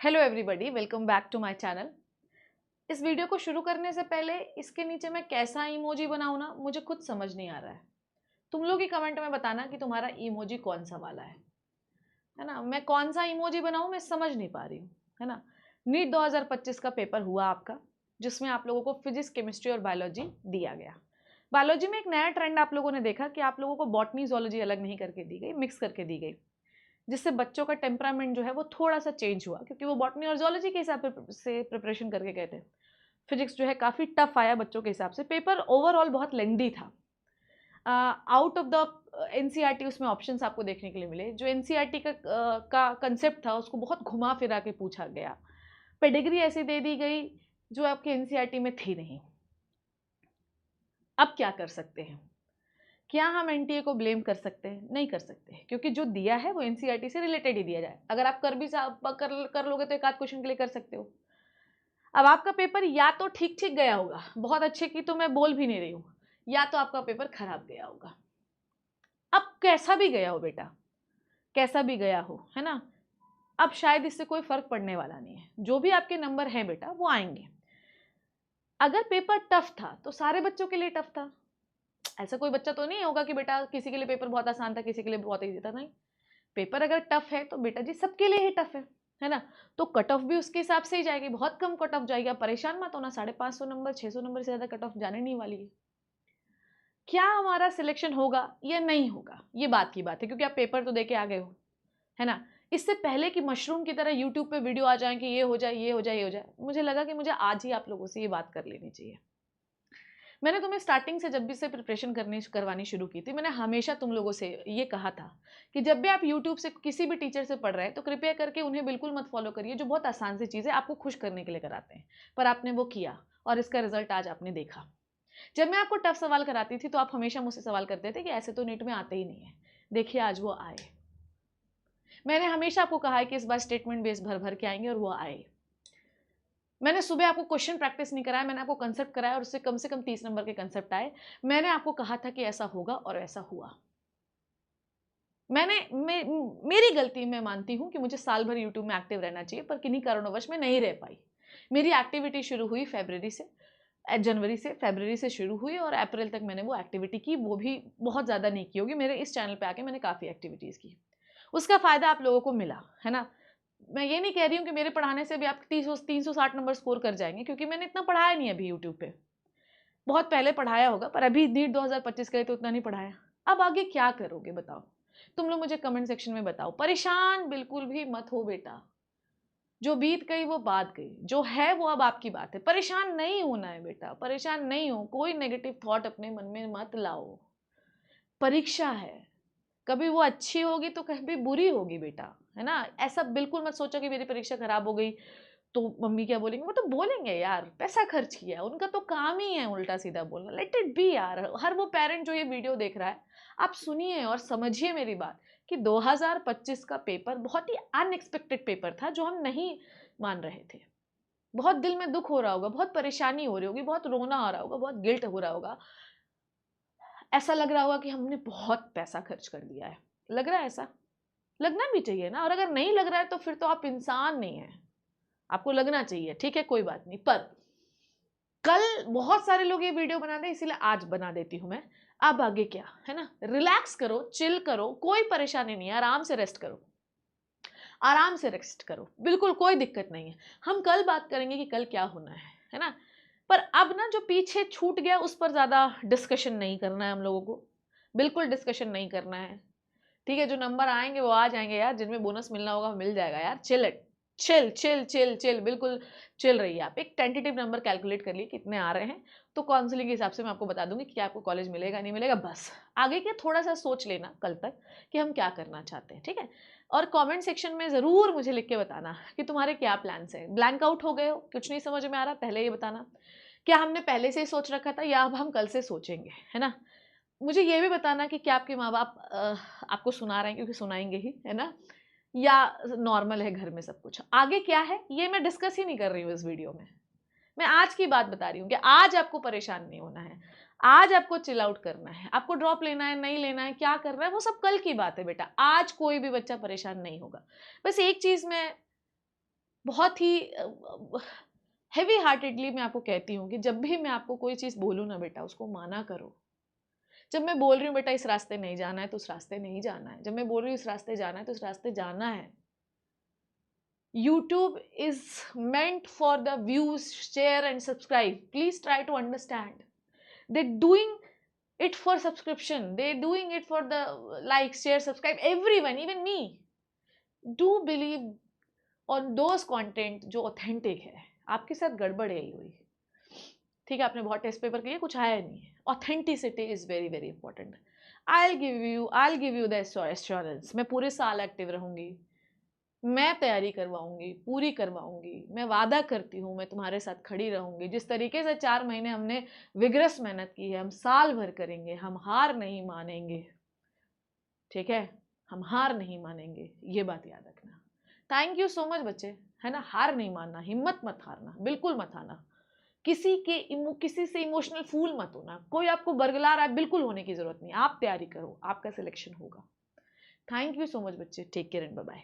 Hello everybody, welcome back to my channel. इस video को शुरू करने से पहले इसके नीचे मैं कैसा इमोजी बनाऊँ ना, मुझे खुद समझ नहीं आ रहा है। तुम लोग ही कमेंट में बताना कि तुम्हारा इमोजी कौन सा वाला है ना। मैं कौन सा इमोजी बनाऊँ मैं समझ नहीं पा रही हूँ, है ना। नीट 2025 का पेपर हुआ आपका, जिसमें आप लोगों को फिजिक्स, केमिस्ट्री और बायोलॉजी दिया गया। बायोलॉजी में एक नया ट्रेंड आप लोगों ने देखा कि आप लोगों को बॉटनी, जोलॉजी अलग नहीं करके दी गई, मिक्स करके दी गई, जिससे बच्चों का टेम्परामेंट जो है वो थोड़ा सा चेंज हुआ, क्योंकि वो बॉटनी और जोलॉजी के हिसाब से प्रिपरेशन करके गए थे। फिजिक्स जो है काफ़ी टफ आया बच्चों के हिसाब से, पेपर ओवरऑल बहुत लेंदी था। आउट ऑफ द एनसीईआरटी उसमें ऑप्शंस आपको देखने के लिए मिले। जो एनसीईआरटी का कंसेप्ट था उसको बहुत घुमा फिरा के पूछा गया। पेडिग्री ऐसी दे दी गई जो आपके एनसीईआरटी में थी नहीं। अब क्या कर सकते हैं? क्या हम एनटीए को ब्लेम कर सकते हैं? नहीं कर सकते, क्योंकि जो दिया है वो एनसीईआरटी से रिलेटेड ही दिया जाए। अगर आप कर लोगे तो एक आध क्वेश्चन के लिए कर सकते हो। अब आपका पेपर या तो ठीक ठीक गया होगा, बहुत अच्छे की तो मैं बोल भी नहीं रही हूँ, या तो आपका पेपर खराब गया होगा। अब कैसा भी गया हो बेटा, कैसा भी गया हो, है ना, अब शायद इससे कोई फर्क पड़ने वाला नहीं है। जो भी आपके नंबर हैं बेटा वो आएंगे। अगर पेपर टफ था तो सारे बच्चों के लिए टफ था। ऐसा कोई बच्चा तो नहीं होगा कि बेटा किसी के लिए पेपर बहुत आसान था, किसी के लिए बहुत ईजी था। नहीं, पेपर अगर टफ है तो बेटा जी सबके लिए ही टफ है ना। तो कट ऑफ भी उसके हिसाब से ही जाएगी, बहुत कम कट ऑफ जाएगी। आप परेशान मत होना, 550 नंबर 600 नंबर से ज्यादा कट ऑफ जाने नहीं वाली है। क्या हमारा सिलेक्शन होगा या नहीं होगा, ये बात की बात है, क्योंकि आप पेपर तो देके आ गए हो, है ना। इससे पहले कि मशरूम की तरह यूट्यूब पे वीडियो आ जाए कि ये हो जाए, ये हो जाए, ये हो जाए, मुझे लगा कि मुझे आज ही आप लोगों से ये बात कर लेनी चाहिए। मैंने तुम्हें स्टार्टिंग से जब भी से प्रिपरेशन करवानी शुरू की थी, मैंने हमेशा तुम लोगों से ये कहा था कि जब भी आप यूट्यूब से किसी भी टीचर से पढ़ रहे हैं तो कृपया करके उन्हें बिल्कुल मत फॉलो करिए, जो बहुत आसान सी चीज़ें आपको खुश करने के लिए कराते हैं। पर आपने वो किया और इसका रिजल्ट आज आपने देखा। जब मैं आपको टफ सवाल कराती थी तो आप हमेशा मुझसे सवाल करते थे कि ऐसे तो नीट में आते ही नहीं है। देखिए आज वो आए। मैंने हमेशा आपको कहा है कि इस बार स्टेटमेंट बेस भर भर के आएंगे और वो आए। मैंने सुबह आपको क्वेश्चन प्रैक्टिस नहीं कराया, मैंने आपको कंसेप्ट कराया और उससे कम 30 नंबर के कंसेप्ट आए। मैंने आपको कहा था कि ऐसा होगा और ऐसा हुआ। मेरी गलती मैं मानती हूं कि मुझे साल भर यूट्यूब में एक्टिव रहना चाहिए, पर किन्हीं कारणवश मैं नहीं रह पाई। मेरी एक्टिविटी शुरू हुई जनवरी से, फरवरी से शुरू हुई और अप्रैल तक मैंने वो एक्टिविटी की, वो भी बहुत ज़्यादा नहीं की होगी। मेरे इस चैनल पे आके मैंने काफ़ी एक्टिविटीज़ की, उसका फ़ायदा आप लोगों को मिला, है ना। मैं ये नहीं कह रही हूँ कि मेरे पढ़ाने से भी आप 360 नंबर स्कोर कर जाएंगे, क्योंकि मैंने इतना पढ़ाया नहीं अभी यूट्यूब पे। बहुत पहले पढ़ाया होगा, पर अभी नीट 2025 के लिए तो उतना नहीं पढ़ाया। अब आगे क्या करोगे बताओ? तुम लोग मुझे कमेंट सेक्शन में बताओ। परेशान बिल्कुल भी मत हो बेटा, जो बीत गई वो बात गई, जो है वो अब आपकी बात है। परेशान नहीं होना है बेटा, परेशान नहीं हो। कोई नेगेटिव थॉट अपने मन में मत लाओ। परीक्षा है, कभी वो अच्छी होगी तो कभी बुरी होगी बेटा, है ना। ऐसा बिल्कुल मत सोचो कि मेरी परीक्षा खराब हो गई तो मम्मी क्या बोलेंगे। वो तो बोलेंगे यार, पैसा खर्च किया, उनका तो काम ही है उल्टा सीधा बोलना। लेट इट बी यार। हर वो पेरेंट जो ये वीडियो देख रहा है, आप सुनिए और समझिए मेरी बात कि 2025 का पेपर बहुत ही अनएक्सपेक्टेड पेपर था, जो हम नहीं मान रहे थे। बहुत दिल में दुख हो रहा होगा, बहुत परेशानी हो रही होगी, बहुत रोना आ रहा होगा, बहुत गिल्ट हो रहा होगा। ऐसा लग रहा होगा कि हमने बहुत पैसा खर्च कर दिया है। लग रहा है ऐसा? लगना भी चाहिए ना। और अगर नहीं लग रहा है तो फिर तो आप इंसान नहीं है, आपको लगना चाहिए, ठीक है, कोई बात नहीं। पर कल बहुत सारे लोग ये वीडियो बना दें, इसीलिए आज बना देती हूं मैं। अब आगे क्या, है ना, रिलैक्स करो, चिल करो, कोई परेशानी नहीं है, आराम से रेस्ट करो, आराम से रेस्ट करो, बिल्कुल कोई दिक्कत नहीं है। हम कल बात करेंगे कि कल क्या होना है ना। पर अब ना जो पीछे छूट गया उस पर ज्यादा डिस्कशन नहीं करना है हम लोगों को, बिल्कुल डिस्कशन नहीं करना है। ठीक है, जो नंबर आएंगे वो आ जाएंगे यार, जिनमें बोनस मिलना होगा मिल जाएगा यार। Chill chill chill chill chill, बिल्कुल चिल रहिए। आप एक टेंटेटिव नंबर कैलकुलेट कर लिए कितने आ रहे हैं, तो काउंसलिंग के हिसाब से मैं आपको बता दूंगी कि आपको कॉलेज मिलेगा नहीं मिलेगा। बस आगे के थोड़ा सा सोच लेना कल तक कि हम क्या करना चाहते हैं, ठीक है। और कमेंट सेक्शन में ज़रूर मुझे लिख के बताना कि तुम्हारे क्या प्लान्स हैं। ब्लैंक आउट हो गए हो, कुछ नहीं समझ में आ रहा, पहले ये बताना। क्या हमने पहले से ही सोच रखा था या अब हम कल से सोचेंगे, है ना। मुझे ये भी बताना कि क्या आपके माँ बाप आपको सुना रहे हैं, क्योंकि सुनाएंगे ही, है ना, या नॉर्मल है घर में सब कुछ। आगे क्या है ये मैं डिस्कस ही नहीं कर रही हूँ इस वीडियो में। मैं आज की बात बता रही हूँ कि आज आपको परेशान नहीं होना है, आज आपको चिल आउट करना है। आपको ड्रॉप लेना है नहीं लेना है, क्या करना है, वो सब कल की बात है बेटा। आज कोई भी बच्चा परेशान नहीं होगा। बस एक चीज मैं बहुत ही हैवी हार्टेडली मैं आपको कहती हूँ कि जब भी मैं आपको कोई चीज़ बोलूँ ना बेटा, उसको माना करो। जब मैं बोल रही हूँ बेटा इस रास्ते नहीं जाना है तो उस रास्ते नहीं जाना है, जब मैं बोल रही हूँ इस रास्ते जाना है तो उस रास्ते जाना है। YouTube is meant for the views, share and subscribe. Please try to understand. They're doing it for subscription. They're doing it for the like, share, subscribe. Everyone, even me, do believe on those content जो authentic है। आपके साथ गड़बड़ यही हुई, ठीक है, आपने बहुत टेस्ट पेपर किए, कुछ आया नहीं है। Authenticity is very very important. I give you the assurance, मैं पूरे साल एक्टिव रहूंगी, मैं तैयारी करवाऊंगी, पूरी करवाऊंगी, मैं वादा करती हूँ मैं तुम्हारे साथ खड़ी रहूंगी। जिस तरीके से 4 महीने हमने विग्रस मेहनत की है, हम साल भर करेंगे, हम हार नहीं मानेंगे, ठीक है, हम हार नहीं मानेंगे, ये बात याद रखना। थैंक यू सो मच बच्चे, है ना, हार नहीं मानना, हिम्मत मत हारना, बिल्कुल मत हारना, किसी से इमोशनल फूल मत होना, कोई आपको बरगला रहा है, बिल्कुल होने की जरूरत नहीं, आप तैयारी करो, आपका सिलेक्शन होगा। थैंक यू सो मच बच्चे, take care and bye bye.